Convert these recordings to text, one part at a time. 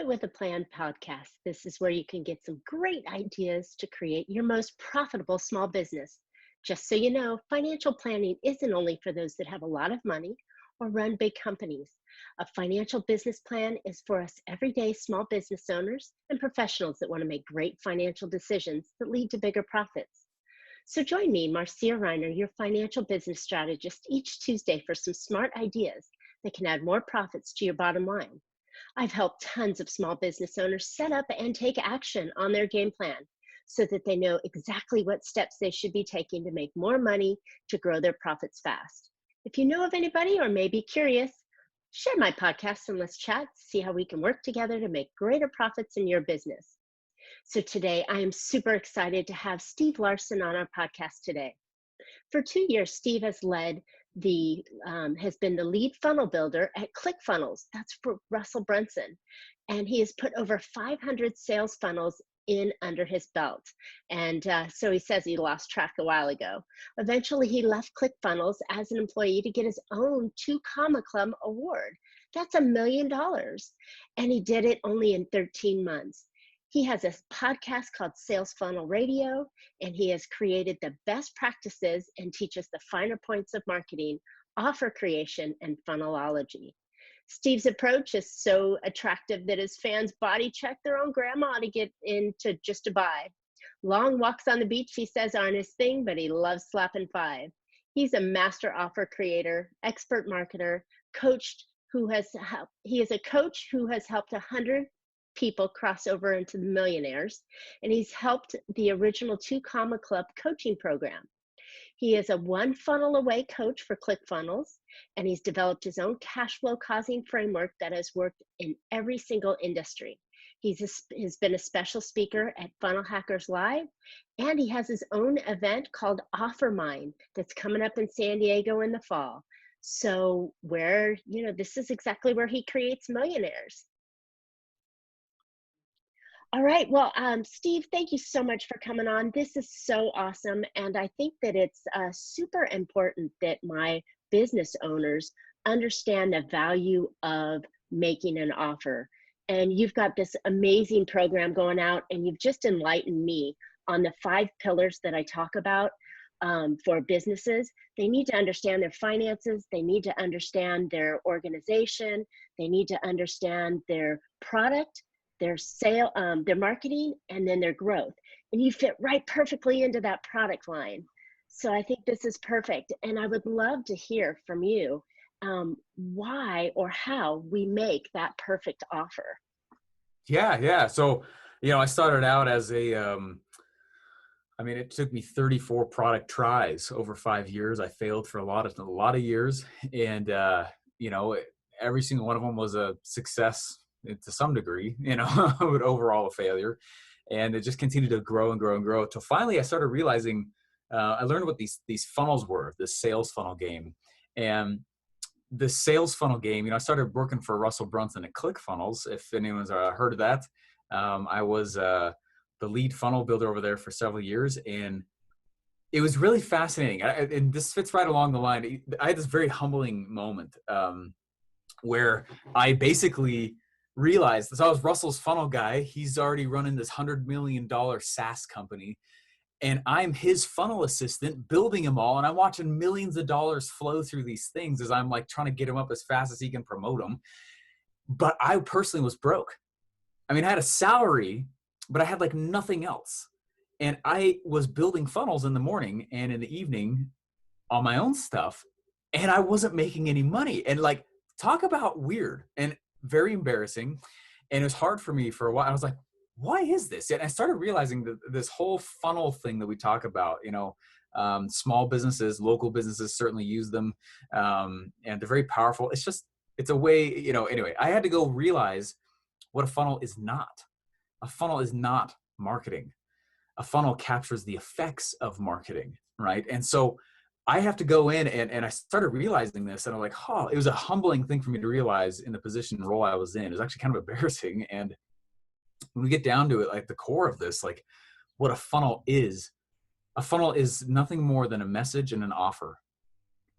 Start with a Plan podcast. This is where you can get some great ideas to create your most profitable small business. Just so you know, financial planning isn't only for those that have a lot of money or run big companies. A financial business plan is for us everyday small business owners and professionals that want to make great financial decisions that lead to bigger profits. So join me, Marcia Reiner, your financial business strategist, each Tuesday for some smart ideas that can add more profits to your bottom line. I've helped tons of small business owners set up and take action on their game plan so that they know exactly what steps they should be taking to make more money to grow their profits fast. If you know of anybody or may be curious, share my podcast and let's chat, see how we can work together to make greater profits in your business. So today I am super excited to have Steve Larsen on our podcast today. For 2 years, Steve has been the lead funnel builder at ClickFunnels. That's for Russell Brunson. And he has put over 500 sales funnels in under his belt. And so he says he lost track a while ago. Eventually, he left ClickFunnels as an employee to get his own 2 Comma Club award. That's $1 million. And he did it only in 13 months. He has a podcast called Sales Funnel Radio, and he has created the best practices and teaches the finer points of marketing, offer creation, and funnelology. Steve's approach is so attractive that his fans body check their own grandma to get into just to buy. Long walks on the beach, he says, aren't his thing, but he loves slapping 5. He's a master offer creator, expert marketer, he is a coach who has helped 100 people cross over into the millionaires, and he's helped the original 2 Comma Club coaching program. He is a 1 funnel away coach for ClickFunnels, and he's developed his own cash flow causing framework that has worked in every single industry. He's been a special speaker at Funnel Hackers Live, and he has his own event called OfferMind that's coming up in San Diego in the fall. So this is exactly where he creates millionaires. All right. Well, Steve, thank you so much for coming on. This is so awesome. And I think that it's super important that my business owners understand the value of making an offer. And you've got this amazing program going out, and you've just enlightened me on the 5 pillars that I talk about for businesses. They need to understand their finances. They need to understand their organization. They need to understand their product, their sale, their marketing, and then their growth. And you fit right perfectly into that product line. So I think this is perfect. And I would love to hear from you why or how we make that perfect offer. Yeah. So, I started out as it took me 34 product tries over 5 years. I failed for a lot of years. And, every single one of them was a success to some degree, but overall a failure. And it just continued to grow and grow and grow till finally I started realizing, I learned what these funnels were, this sales funnel game. And the sales funnel game, I started working for Russell Brunson at ClickFunnels. If anyone's heard of that, I was the lead funnel builder over there for several years. And it was really fascinating. And this fits right along the line. I had this very humbling moment where I basically realized, so I was Russell's funnel guy. He's already running this $100 million SaaS company. And I'm his funnel assistant building them all. And I'm watching millions of dollars flow through these things as I'm like trying to get him up as fast as he can promote them. But I personally was broke. I had a salary, but I had like nothing else. And I was building funnels in the morning and in the evening on my own stuff. And I wasn't making any money. And like, talk about weird and very embarrassing. And it was hard for me for a while. I was like, why is this? And I started realizing that this whole funnel thing that we talk about, small businesses, local businesses certainly use them. And they're very powerful. It's a way, anyway, I had to go realize what a funnel is not. A funnel is not marketing. A funnel captures the effects of marketing, right? And so I have to go in and I started realizing this, and I'm like, it was a humbling thing for me to realize in the position and role I was in. It was actually kind of embarrassing. And when we get down to it, like the core of this, like what a funnel is nothing more than a message and an offer.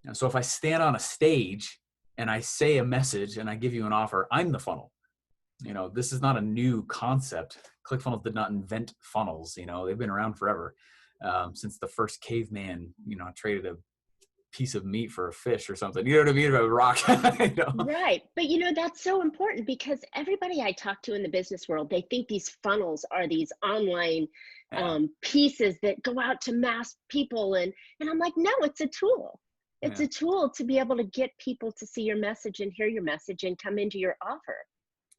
And so if I stand on a stage and I say a message and I give you an offer, I'm the funnel. This is not a new concept. ClickFunnels did not invent funnels. They've been around forever, since the first caveman, traded a piece of meat for a fish or something. You know what I mean? A rock. you know? Right. But that's so important because everybody I talk to in the business world, they think these funnels are these online Yeah. pieces that go out to mass people. And I'm like, no, it's a tool. It's Yeah. a tool to be able to get people to see your message and hear your message and come into your offer.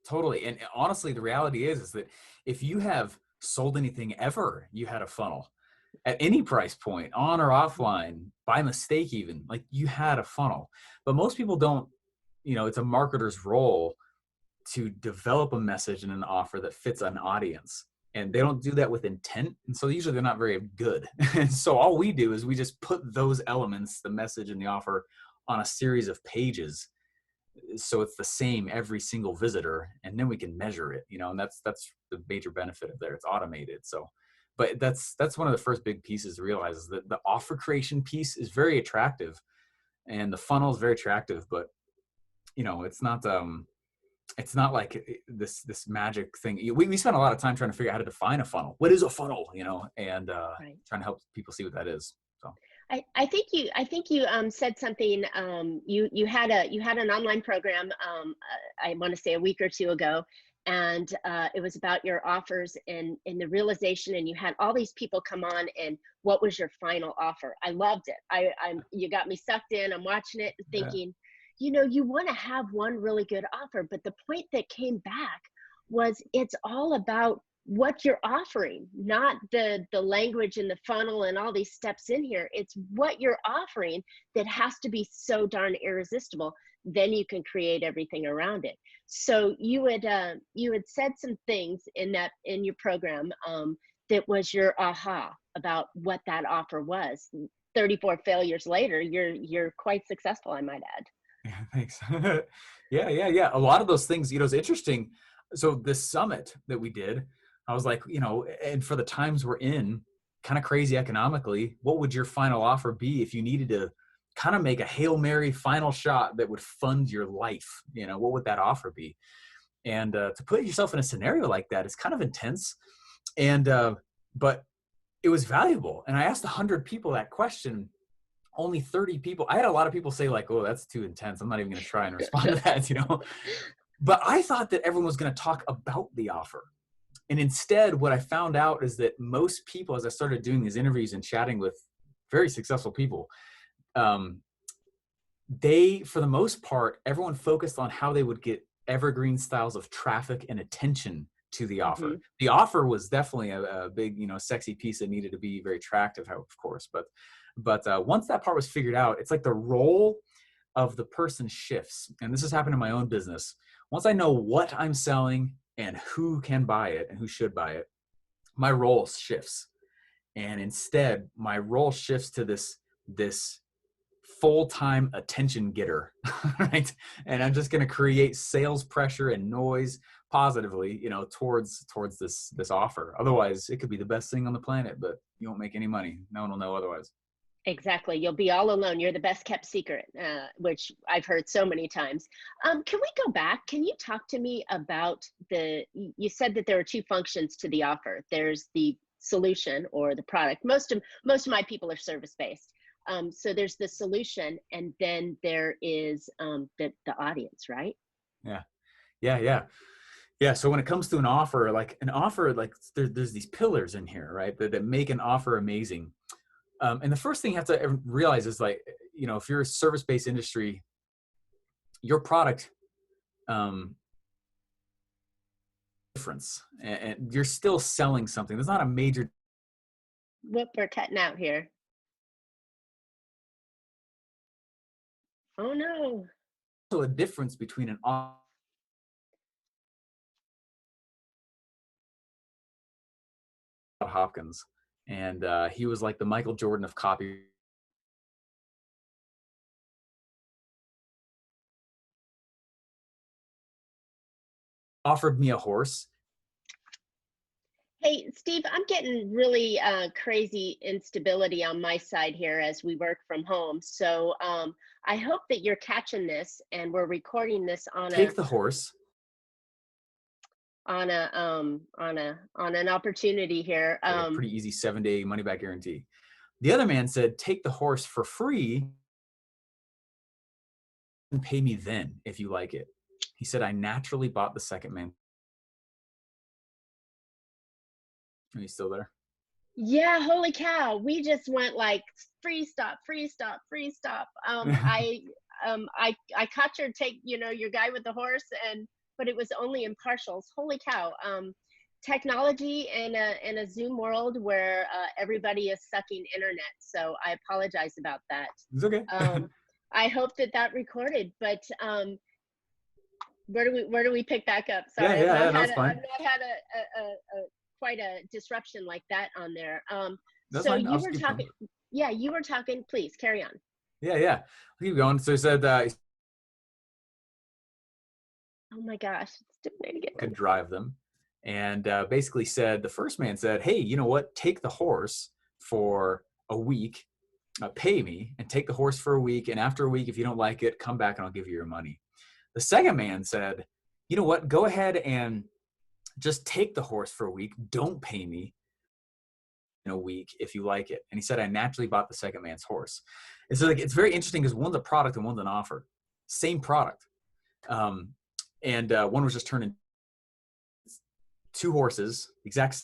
Totally. And honestly, the reality is that if you have sold anything ever, you had a funnel at any price point, on or offline, by mistake, even, like, you had a funnel. But most people don't, it's a marketer's role to develop a message and an offer that fits an audience. And they don't do that with intent. And so usually they're not very good. And so all we do is we just put those elements, the message and the offer, on a series of pages, so it's the same every single visitor, and then we can measure it, and that's the major benefit of there. It's automated. So, but that's one of the first big pieces to realize, is that the offer creation piece is very attractive, and the funnel is very attractive, but it's not like this magic thing. We spend a lot of time trying to figure out how to define a funnel. What is a funnel? And Right. trying to help people see what that is. So I think you said something. You had an online program. I want to say a week or two ago, and it was about your offers and the realization. And you had all these people come on. And what was your final offer? I loved it. You got me sucked in. I'm watching it and yeah, thinking, you want to have one really good offer, but the point that came back was it's all about what you're offering, not the language and the funnel and all these steps in here. It's what you're offering that has to be so darn irresistible. Then you can create everything around it. So you had said some things in your program, that was your aha about what that offer was. 34 failures later, you're quite successful, I might add. yeah, thanks. Yeah. A lot of those things, it's interesting. So this summit that we did, I was like, and for the times we're in, kind of crazy economically, what would your final offer be if you needed to kind of make a Hail Mary final shot that would fund your life? What would that offer be? And to put yourself in a scenario like that is kind of intense. And but it was valuable. And I asked 100 people that question. Only 30 people. I had a lot of people say, like, oh, that's too intense, I'm not even going to try and respond to that. But I thought that everyone was going to talk about the offer. And instead, what I found out is that most people, as I started doing these interviews and chatting with very successful people, um, for the most part, everyone focused on how they would get evergreen styles of traffic and attention to the offer. Hmm. The offer was definitely a big, sexy piece that needed to be very attractive, of course. But once that part was figured out, it's like the role of the person shifts. And this has happened in my own business. Once I know what I'm selling and who can buy it and who should buy it, my role shifts. And instead, my role shifts to this full-time attention getter, right? And I'm just going to create sales pressure and noise positively, towards this offer. Otherwise, it could be the best thing on the planet, but you won't make any money. No one will know otherwise. Exactly. You'll be all alone. You're the best kept secret, which I've heard so many times. Can we go back? Can you talk to me about you said that there are two functions to the offer. There's the solution or the product. Most of my people are service based. So there's the solution, and then there is the audience, right? Yeah. Yeah. So when it comes to an offer, there's these pillars in here, right? That make an offer amazing. And the first thing you have to realize is, like, if you're a service-based industry, your product, difference, and you're still selling something. There's not a major Whoop, we're cutting out here. Oh no. a difference between an Hopkins, and he was like the Michael Jordan of copy. Offered me a horse. Hey, Steve, I'm getting really crazy instability on my side here as we work from home. So I hope that you're catching this and we're recording this on a Take the horse. on an opportunity here. Like a pretty easy 7-day money back guarantee. The other man said, take the horse for free and pay me then if you like it. He said, I naturally bought the second man. Are you still there? Yeah, holy cow. We just went like free stop, free stop, free stop. I caught your take, your guy with the horse, but it was only in partials. Holy cow. Technology in a Zoom world where everybody is sucking internet. So I apologize about that. It's okay. I hope that recorded, but where do we pick back up? Sorry, yeah, that's fine. I've not had a quite a disruption like that on there. That's So fine. you were talking, yeah, you were talking, please carry on. Yeah. I'll keep going. So he said, oh my gosh, it's doing it again. Could drive them. And basically said, the first man said, hey, you know what? Take the horse for a week, pay me, and take the horse for a week. And after a week, if you don't like it, come back and I'll give you your money. The second man said, you know what? Go ahead and just take the horse for a week. Don't pay me in a week if you like it. And he said, I naturally bought the second man's horse. And so like, it's very interesting because one's a product and one's an offer. Same product. And one was just turned into 2 horses, exact.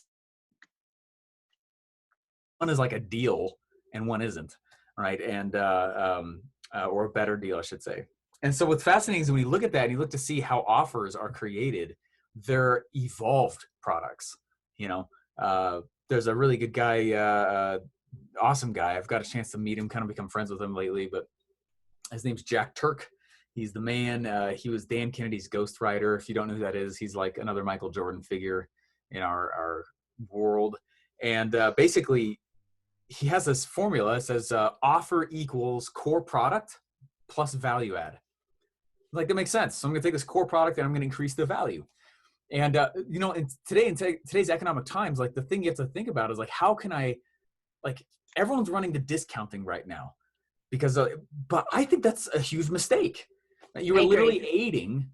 One is like a deal and one isn't, right? And or a better deal, I should say. And so what's fascinating is when you look at that and you look to see how offers are created, they're evolved products. There's a really good guy, awesome guy. I've got a chance to meet him, kind of become friends with him lately, but his name's Jack Turk. He's the man. He was Dan Kennedy's ghostwriter. If you don't know who that is, he's like another Michael Jordan figure in our world. And basically, he has this formula. It says offer equals core product plus value add. Like, that makes sense. So I'm going to take this core product and I'm going to increase the value. And, in today's economic times, like, the thing you have to think about is like, how can I, like, everyone's running to discounting right now because, but I think that's a huge mistake. You are literally aiding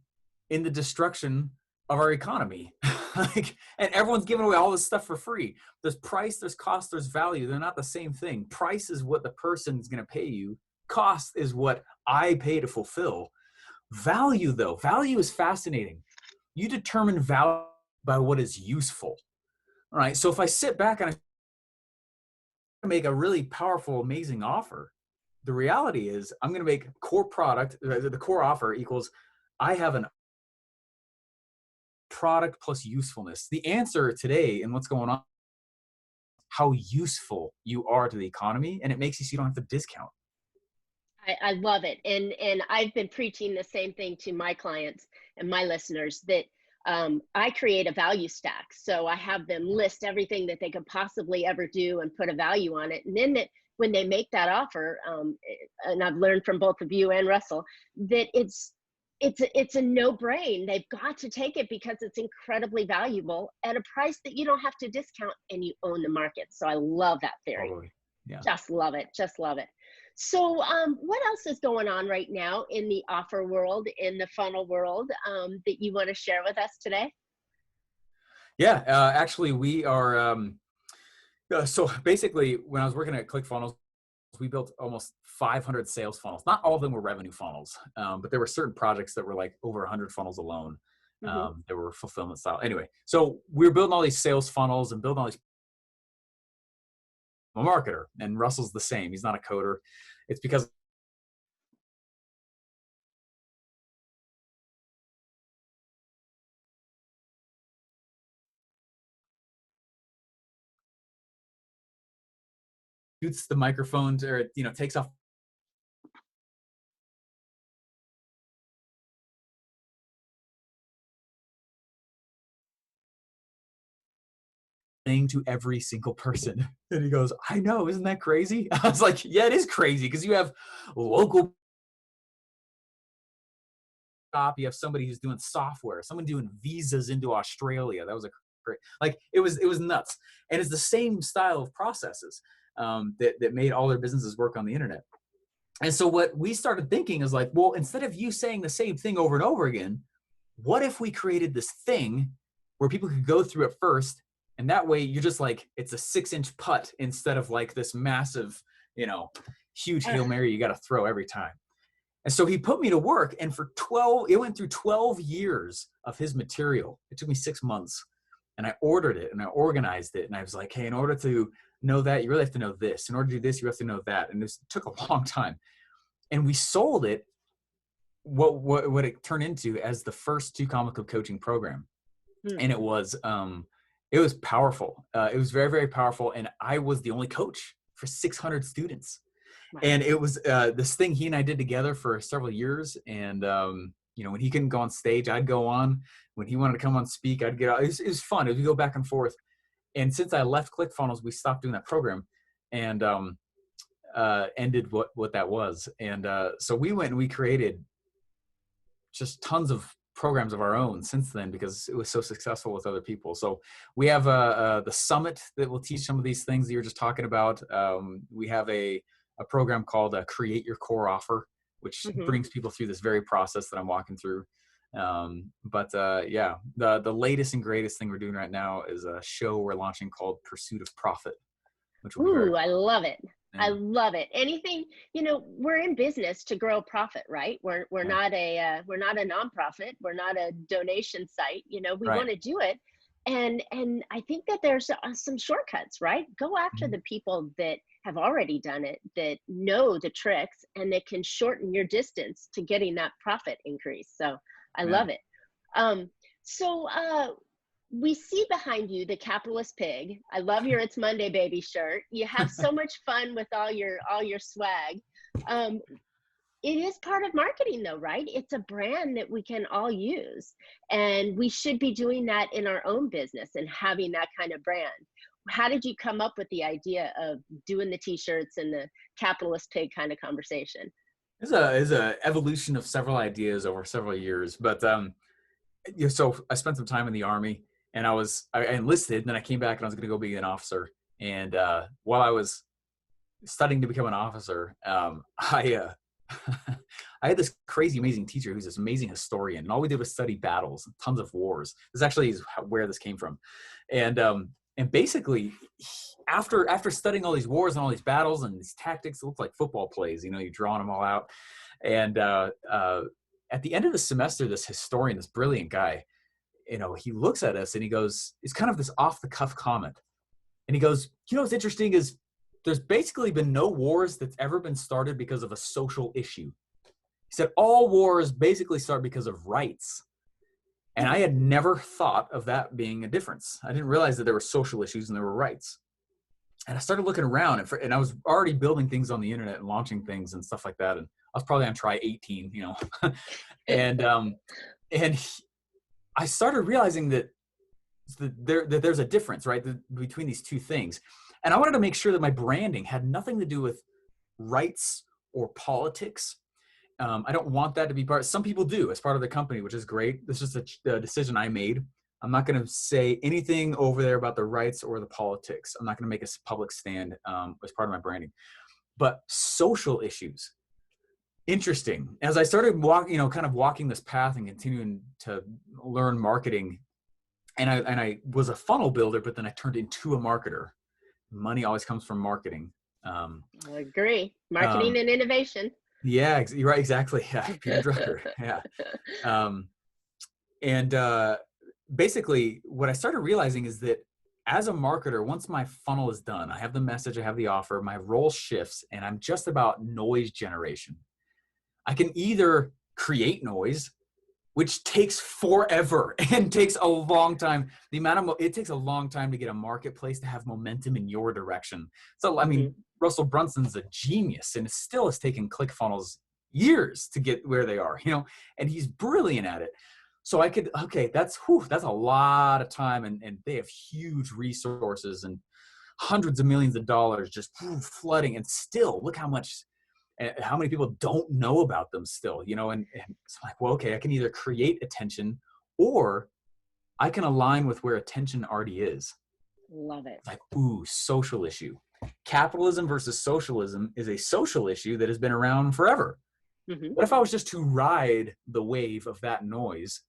in the destruction of our economy. And everyone's giving away all this stuff for free. There's price, there's cost, there's value. They're not the same thing. Price is what the person's going to pay you. Cost is what I pay to fulfill. Value, though, value is fascinating. You determine value by what is useful. All right. So if I sit back and I make a really powerful, amazing offer, the reality is I'm going to make core product, the core offer equals I have an product plus usefulness. The answer today and what's going on, how useful you are to the economy, and it makes you so you don't have to discount. I love it. And I've been preaching the same thing to my clients and my listeners that I create a value stack. So I have them list everything that they could possibly ever do and put a value on it. And then when they make that offer, and I've learned from both of you and Russell, that it's a no-brain. They've got to take it because it's incredibly valuable at a price that you don't have to discount and you own the market. So I love that theory. Totally. Yeah. Just love it. Just love it. So what else is going on right now in the offer world, in the funnel world, that you want to share with us today? Yeah, actually we are, so basically when I was working at ClickFunnels, we built almost 500 sales funnels. Not all of them were revenue funnels, but there were certain projects that were like over 100 funnels alone. There were fulfillment style. Anyway, so we were building all these sales funnels and building all these. I'm a marketer, and Russell's the same. He's not a coder. It's because shoots the microphones or takes off to every single person. And he goes, I know, isn't that crazy? I was like, yeah, it is crazy because you have local shop, you have somebody who's doing software, someone doing visas into Australia. That was it was nuts. And it's the same style of processes that made all their businesses work on the internet. And so what we started thinking is like, well, instead of you saying the same thing over and over again, what if we created this thing where people could go through it first. And that way you're just like, it's a 6-inch putt instead of like this massive, huge Hail Mary you got to throw every time. And so he put me to work, and it went through 12 years of his material. It took me 6 months, and I ordered it and I organized it. And I was like, hey, in order to know that, you really have to know this. In order to do this, you have to know that. And this took a long time. And we sold it, what it turned into as the first 2 Comma Club coaching program. And it was powerful. It was very, very powerful. And I was the only coach for 600 students. Wow. And it was this thing he and I did together for several years. And, when he couldn't go on stage, I'd go on. When he wanted to come on speak, I'd get out. It was fun. We go back and forth. And since I left ClickFunnels, we stopped doing that program and ended what that was. And so we went and we created just tons of programs of our own since then, because it was so successful with other people. So we have the summit that will teach some of these things that you're just talking about. We have a program called Create Your Core Offer, which brings people through this very process that I'm walking through. The latest and greatest thing we're doing right now is a show we're launching called Pursuit of Profit, which will be very cool. I love it. Yeah. I love it. Anything, we're in business to grow profit, right? We're not a nonprofit. We're not a donation site. We want to do it. And I think that there's some shortcuts, right? Go after the people that have already done it, that know the tricks, and that can shorten your distance to getting that profit increase. So I love it. We see behind you the capitalist pig. I love your It's Monday Baby shirt. You have so much fun with all your swag. It is part of marketing though, right? It's a brand that we can all use, and we should be doing that in our own business and having that kind of brand. How did you come up with the idea of doing the t-shirts and the capitalist pig kind of conversation? It's a evolution of several ideas over several years, but so I spent some time in the Army, and I enlisted, and then I came back and I was going to go be an officer. And while I was studying to become an officer, I had this crazy, amazing teacher who's this amazing historian, and all we did was study battles, tons of wars. This actually is where this came from. And basically, after studying all these wars and all these battles and these tactics, it looked like football plays. You're drawing them all out. And at the end of the semester, this historian, this brilliant guy, he looks at us and he goes, it's kind of this off-the-cuff comment. And he goes, what's interesting is there's basically been no wars that's ever been started because of a social issue. He said all wars basically start because of rights. And I had never thought of that being a difference. I didn't realize that there were social issues and there were rights. And I started looking around, and I was already building things on the internet and launching things and stuff like that. And I was probably on try 18, and I started realizing that there's a difference, right, between these two things. And I wanted to make sure that my branding had nothing to do with rights or politics. I don't want that to be part. Some people do as part of the company, which is great. This is a decision I made. I'm not going to say anything over there about the rights or the politics. I'm not going to make a public stand as part of my branding. But social issues, interesting. As I started walking this path and continuing to learn marketing, and I was a funnel builder, but then I turned into a marketer. Money always comes from marketing. I agree. Marketing and innovation. Yeah, you're right. Exactly. Yeah. Peter Drucker. Yeah. Basically what I started realizing is that as a marketer, once my funnel is done, I have the message, I have the offer, my role shifts, and I'm just about noise generation. I can either create noise, which takes forever and takes a long time. It takes a long time to get a marketplace to have momentum in your direction. So, I mean, Russell Brunson's a genius, and it still has taken ClickFunnels years to get where they are, and he's brilliant at it. So that's a lot of time, and they have huge resources and hundreds of millions of dollars just flooding, and still look how many people don't know about them still, and it's like, well, okay, I can either create attention or I can align with where attention already is. Love it. It's like, social issue. Capitalism versus socialism is a social issue that has been around forever. What if I was just to ride the wave of that noise,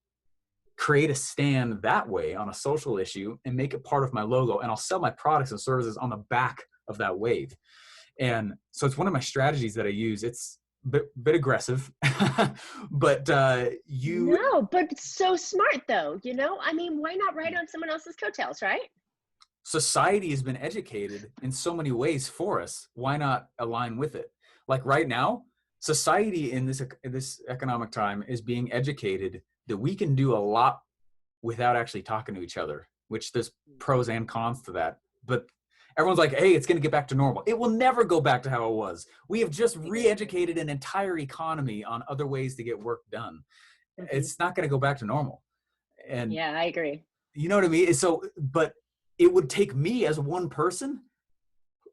create a stand that way on a social issue and make it part of my logo. And I'll sell my products and services on the back of that wave. And so it's one of my strategies that I use. It's a bit aggressive, but No, but it's so smart though, I mean, why not ride on someone else's coattails, right? society has been educated in so many ways for us. Why not align with it? Like right now, society in this economic time is being educated that we can do a lot without actually talking to each other, which there's pros and cons to that. But everyone's like, hey, it's going to get back to normal. It will never go back to how it was. We have just re-educated an entire economy on other ways to get work done. Mm-hmm. It's not going to go back to normal. And yeah, I agree. you know what I mean? So, but it would take me as one person,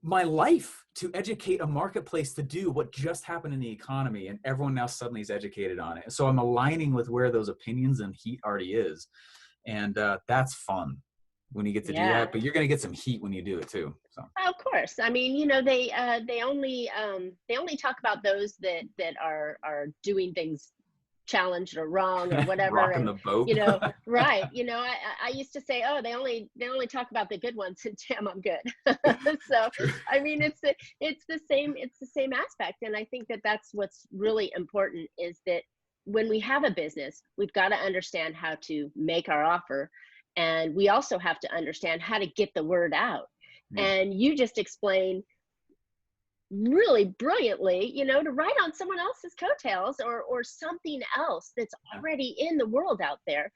my life, to educate a marketplace to do what just happened in the economy, and everyone now suddenly is educated on it. So I'm aligning with where those opinions and heat already is. And that's fun when you get to do that, but you're going to get some heat when you do it too. So of course, I mean, they only talk about those that are doing things challenged or wrong or whatever. Rocking the boat. Right. I used to say, oh, they only talk about the good ones, and damn, I'm good. So I mean, it's the same aspect. And I think that's what's really important, is that when we have a business, we've got to understand how to make our offer, and we also have to understand how to get the word out. And you just explained really brilliantly, to ride on someone else's coattails or something else that's already in the world out there.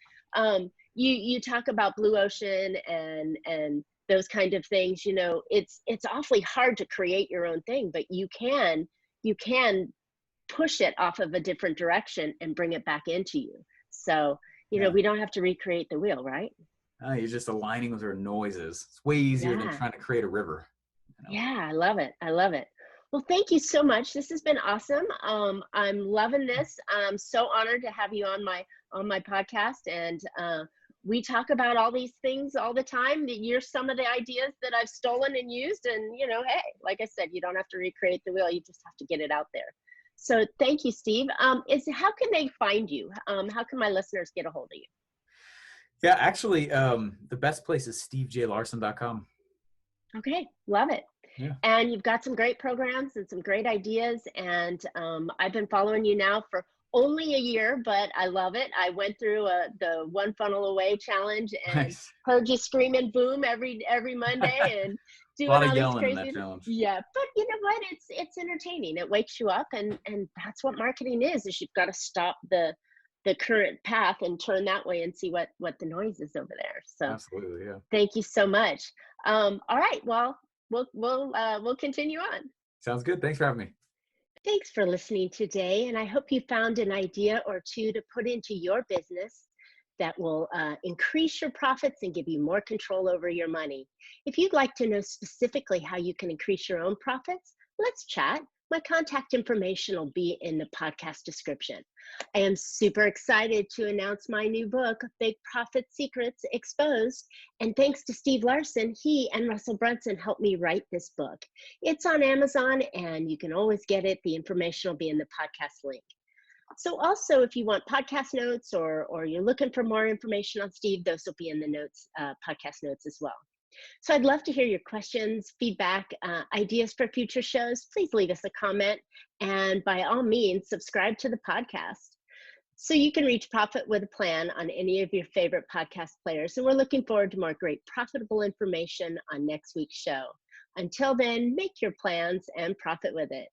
You talk about blue ocean and those kind of things. It's awfully hard to create your own thing, but you can push it off of a different direction and bring it back into you. So we don't have to recreate the wheel, right? You're just aligning with where noise is. It's way easier than trying to create a river. Yeah, I love it. Well, thank you so much. This has been awesome. I'm loving this. I'm so honored to have you on my podcast. And we talk about all these things all the time. You're some of the ideas that I've stolen and used. And, hey, like I said, you don't have to recreate the wheel. You just have to get it out there. So thank you, Steve. How can they find you? How can my listeners get a hold of you? Yeah, actually, the best place is stevejlarsen.com. Okay, love it. Yeah. And you've got some great programs and some great ideas. And I've been following you now for only a year, but I love it. I went through the One Funnel Away challenge and heard you screaming boom every Monday and doing a lot all of yelling these in crazy. that challenge. Yeah, but you know what? It's entertaining. It wakes you up, and that's what marketing is you've got to stop the current path and turn that way and see what the noise is over there. So absolutely, yeah. Thank you so much. All right, well, we'll continue on. Sounds good. Thanks for having me. Thanks for listening today, and I hope you found an idea or two to put into your business that will increase your profits and give you more control over your money. If you'd like to know specifically how you can increase your own profits, let's chat. My contact information will be in the podcast description. I am super excited to announce my new book, Big Profit Secrets Exposed. And thanks to Steve Larsen, he and Russell Brunson helped me write this book. It's on Amazon, and you can always get it. The information will be in the podcast link. So also, if you want podcast notes or you're looking for more information on Steve, those will be in the notes, podcast notes as well. So I'd love to hear your questions, feedback, ideas for future shows. Please leave us a comment, and by all means, subscribe to the podcast so you can reach profit with a plan on any of your favorite podcast players. And we're looking forward to more great profitable information on next week's show. Until then, make your plans and profit with it.